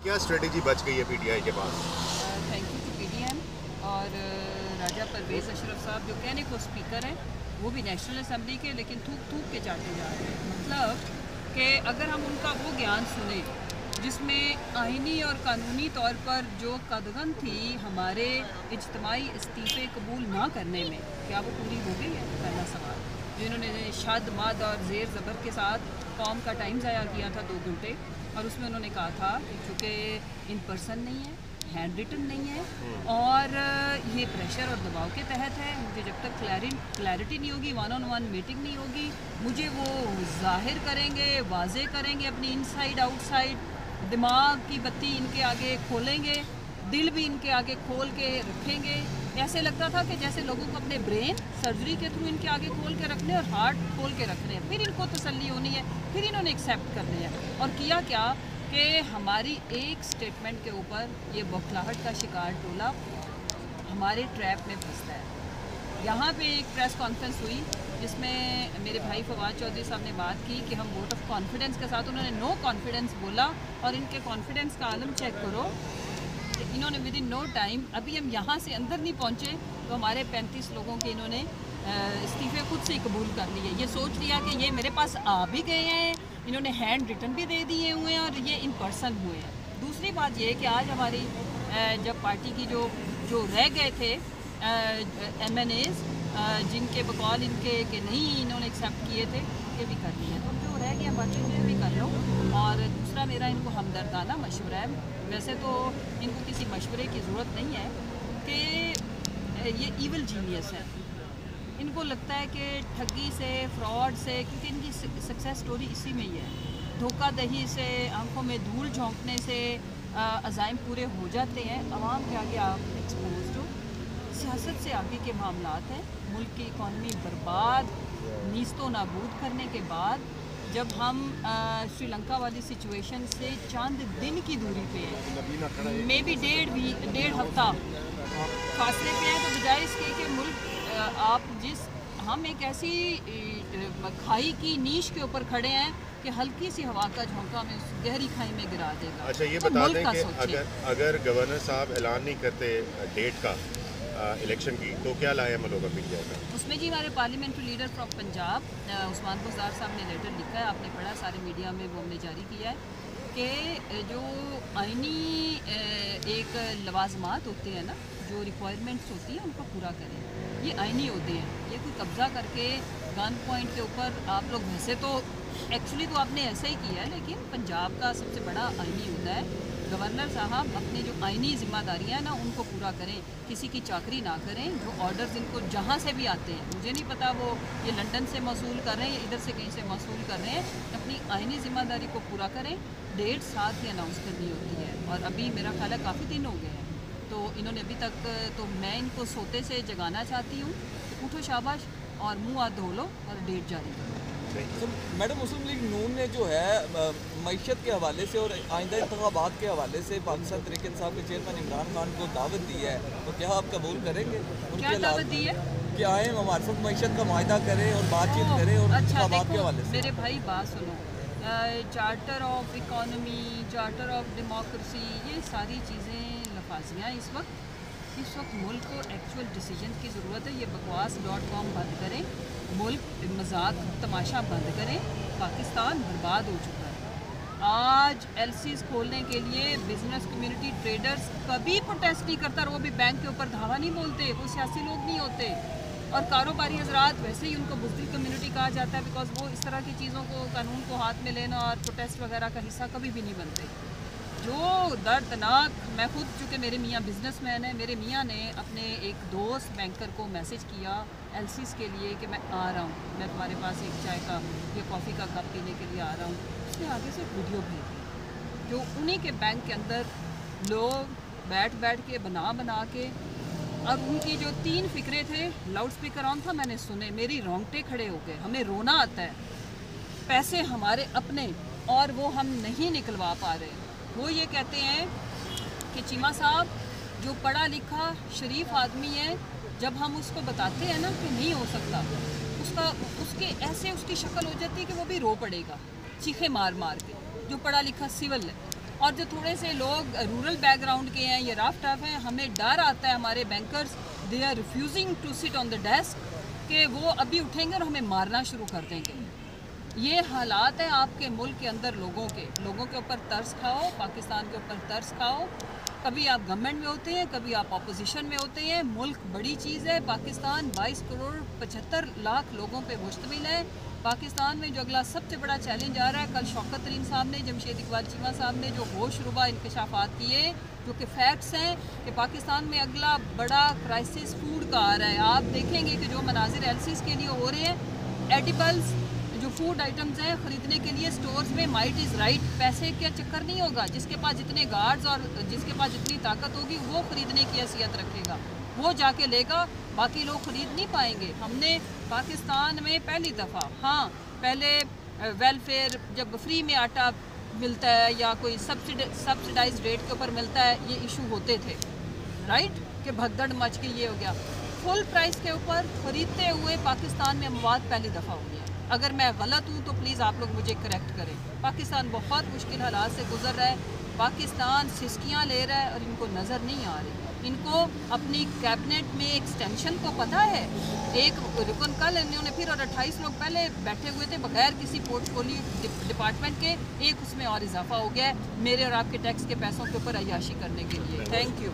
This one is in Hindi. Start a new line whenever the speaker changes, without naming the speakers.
क्या स्ट्रेटेजी बच गई है पीटीआई के पास?
थैंक यू टू पीडीएम और राजा परवेज़ अशरफ साहब जो कहने को स्पीकर हैं, वो भी नेशनल असम्बली के, लेकिन थूक थूक के चाटे जा रहे हैं। मतलब कि अगर हम उनका वो ज्ञान सुने जिसमें आइनी और कानूनी तौर पर जो कदगन थी हमारे इज्तमाही इस्तीफ़े कबूल ना करने में, क्या वो पूरी हो गई है? पहला सवाल। जो इन्होंने शाद माद और ज़ेर ज़बर के साथ कौम का टाइम ज़ाया किया था 2 घंटे, और उसमें उन्होंने कहा था कि चूँकि इन पर्सन नहीं है, हैंड रिटन नहीं है और ये प्रेशर और दबाव के तहत है, मुझे जब तक क्लैरिटी नहीं होगी, 1-on-1 मीटिंग नहीं होगी, मुझे वो जाहिर करेंगे, वाजे करेंगे अपनी इनसाइड आउटसाइड, दिमाग की बत्ती इनके आगे खोलेंगे, दिल भी इनके आगे खोल के रखेंगे। ऐसे लगता था कि जैसे लोगों को अपने ब्रेन सर्जरी के थ्रू इनके आगे खोल के रखने और हार्ट खोल के रखने हैं, फिर इनको तसल्ली होनी है, फिर इन्होंने एक्सेप्ट करने हैं। और किया क्या कि हमारी एक स्टेटमेंट के ऊपर ये बौखलाहट का शिकार टोला हमारे ट्रैप में फंसता है। यहाँ पे एक प्रेस कॉन्फ्रेंस हुई जिसमें मेरे भाई फवाद चौधरी साहब ने बात की कि हम वोट ऑफ कॉन्फिडेंस के साथ, उन्होंने नो कॉन्फिडेंस बोला और इनके कॉन्फिडेंस का आलम चेक करो। इन्होंने विद इन नो टाइम, अभी हम यहाँ से अंदर नहीं पहुँचे तो हमारे 35 लोगों के इन्होंने इस्तीफ़े खुद से ही कबूल कर लिए। ये सोच लिया कि ये मेरे पास आ भी गए हैं, इन्होंने हैंड रिटन भी दे दिए हुए हैं और ये इन पर्सन हुए हैं। दूसरी बात ये है कि आज हमारी जब पार्टी की जो रह गए थे MNAs जिनके बकौल इनके कि नहीं इन्होंने एक्सेप्ट किए थे, ये भी कर लिए। तो जो रह गया बाकी ये भी कर लो। और दूसरा मेरा इनको हमदर्दाना मशवरा है, वैसे तो इनको किसी मशवरे की ज़रूरत नहीं है कि ये ईवल जीनियस है। इनको लगता है कि ठगी से, फ्रॉड से, क्योंकि इनकी सक्सेस स्टोरी इसी में ही है, धोखाधही से, आंखों में धूल झोंकने से अज़ाइम पूरे हो जाते हैं, आवाम के आगे आप एक्सपोज हो। सियासत से आगे के मामलात हैं, मुल्क की इकॉनमी बर्बाद, नीस्तो नाबूद करने के बाद जब हम श्रीलंका वाली सिचुएशन से चंद दिन की दूरी पे हैं, मे बी डेढ़ हफ्ता फासले पे हैं, तो बजाय इसके कि मुल्क हम एक ऐसी खाई की नीश के ऊपर खड़े हैं कि हल्की सी हवा का झोंका में उस गहरी खाई में गिरा देगा।
अच्छा, ये
तो
बता दें कि अगर गवर्नर साहब ऐलान नहीं करते डेट का इलेक्शन की, तो क्या लाएमल होगा पीटीआई का?
उसमें जी हमारे parliamentary leader from Punjab Usman गुज़ार साहब ने लेटर लिखा है, आपने पढ़ा, सारे मीडिया में वो हमने जारी किया है कि जो आइनी एक लवाजमात होते हैं ना, जो रिक्वायरमेंट्स होती हैं उनको पूरा करें। ये आइनी होते हैं, ये कोई कब्ज़ा करके गन पॉइंट के ऊपर आप लोग, वैसे तो एक्चुअली तो आपने ऐसा ही किया है, लेकिन पंजाब का सबसे बड़ा आइनी होता है। गवर्नर साहब अपनी जो आइनी जिम्मेदारियाँ हैं ना उनको पूरा करें, किसी की चाकरी ना करें। जो ऑर्डर्स इनको जहाँ से भी आते हैं, मुझे नहीं पता वो ये लंदन से मौसूल कर रहे हैं या इधर से कहीं से मौसूल कर रहे हैं, अपनी आइनी जिम्मेदारी को पूरा करें। डेट साथ ही अनाउंस करनी होती है और अभी मेरा ख्याल है काफ़ी दिन हो गए हैं, तो इन्होंने अभी तक, तो मैं इनको सोते से जगाना चाहती हूँ, उठो शाबाश और मुँह हाथ धो लो और डेट जारी करो।
तो मैडम, मुस्लिम लीग नून ने जो है मईशत के हवाले से और आइंदा इंतखाबात के हवाले से पाकिस्तान तहरीक इंसाफ के चेयरमैन इमरान खान को दावत दी है, तो क्या आप कबूल करेंगे?
क्या दावत दी है
कि आए हमारे साथ मईशत का माहिदा करें और बातचीत करें और इंतखाबात के हवाले से?
मेरे भाई बात सुनो, charter of economy, charter of democracy, ये सारी चीज़ें लफाजियाँ। इस वक्त मुल्क को एक्चुअल डिसीजन की ज़रूरत है। ये बकवास.com बंद करें, मुल्क मजाक तमाशा बंद करें। पाकिस्तान बर्बाद हो चुका है। आज LCs खोलने के लिए बिजनेस कम्युनिटी, ट्रेडर्स कभी प्रोटेस्ट नहीं करता, और वो भी बैंक के ऊपर धावा नहीं बोलते, वो सियासी लोग नहीं होते। और कारोबारी हजरात, वैसे ही उनको बुज़दिल कम्युनिटी कहा जाता है, बिकॉज वो इस तरह की चीज़ों को, कानून को हाथ में लेना और प्रोटेस्ट वगैरह का हिस्सा कभी भी नहीं बनते। जो दर्दनाक, मैं खुद, चूँकि मेरे मियाँ बिजनेसमैन है, मेरे मियाँ ने अपने एक दोस्त बैंकर को मैसेज किया LCs के लिए कि मैं आ रहा हूँ, मैं तुम्हारे पास एक चाय का या कॉफ़ी का कप पीने के लिए आ रहा हूँ। उसने आगे से वीडियो भेजी जो उन्हीं के बैंक के अंदर लोग बैठ के बना के, और उनकी जो 3 फिक्रे थे, लाउड स्पीकर ऑन था, मैंने सुने, मेरी रोंगटे खड़े हो गए। हमें रोना आता है, पैसे हमारे अपने और वो हम नहीं निकलवा पा रहे। वो ये कहते हैं कि चीमा साहब जो पढ़ा लिखा शरीफ आदमी है, जब हम उसको बताते हैं ना कि नहीं हो सकता, उसके ऐसे उसकी शक्ल हो जाती है कि वो भी रो पड़ेगा चीखे मार के, जो पढ़ा लिखा सिविल है। और जो थोड़े से लोग रूरल बैकग्राउंड के हैं या रफ टफ हैं, हमें डर आता है, हमारे bankers they are refusing to sit on the desk कि वो अभी उठेंगे और हमें मारना शुरू कर देंगे। ये हालात हैं आपके मुल्क के अंदर। लोगों के ऊपर तरस खाओ, पाकिस्तान के ऊपर तरस खाओ। कभी आप गवर्नमेंट में होते हैं, कभी आप अपोजिशन में होते हैं। मुल्क बड़ी चीज़ है। पाकिस्तान 22 करोड़ 75 लाख लोगों पे मुश्तमिल है। पाकिस्तान में जो अगला सबसे बड़ा चैलेंज आ रहा है, कल शौकत तरीन साहब ने, जमशेद इकबाल चीमा साहब ने जो होश रुबा इंकशाफात किए, जो कि फैक्ट्स हैं कि पाकिस्तान में अगला बड़ा क्राइसिस फूड का आ रहा है। आप देखेंगे कि जो मनाजिर एलसीज के लिए हो रहे हैं, एडिबल्स जो फूड आइटम्स हैं ख़रीदने के लिए स्टोर्स में, माइट इज़ राइट, पैसे का चक्कर नहीं होगा। जिसके पास जितने गार्ड्स और जिसके पास जितनी ताकत होगी वो ख़रीदने की हैसियत रखेगा, वो जाके लेगा, बाकी लोग ख़रीद नहीं पाएंगे। हमने पाकिस्तान में पहली दफ़ा, हाँ पहले वेलफेयर जब फ्री में आटा मिलता है या कोई सब्सिडाइज रेट के ऊपर मिलता है, ये इशू होते थे, राइट, कि भगदड़ मच के ये हो गया। फुल प्राइस के ऊपर ख़रीदते हुए पाकिस्तान में मवाद पहली दफ़ा हुई है। अगर मैं गलत हूँ तो प्लीज़ आप लोग मुझे करेक्ट करें। पाकिस्तान बहुत मुश्किल हालात से गुजर रहा है। पाकिस्तान सिस्कियाँ ले रहा है और इनको नज़र नहीं आ रही। इनको अपनी कैबिनेट में एक्सटेंशन तो पता है, एक रुकन कल इन्होंने फिर और 28 लोग पहले बैठे हुए थे बगैर किसी पोर्टफोलियो डिपार्टमेंट के, एक उसमें और इजाफा हो गया है मेरे और आपके टैक्स के पैसों के ऊपर अय्याशी करने के लिए। Thank you.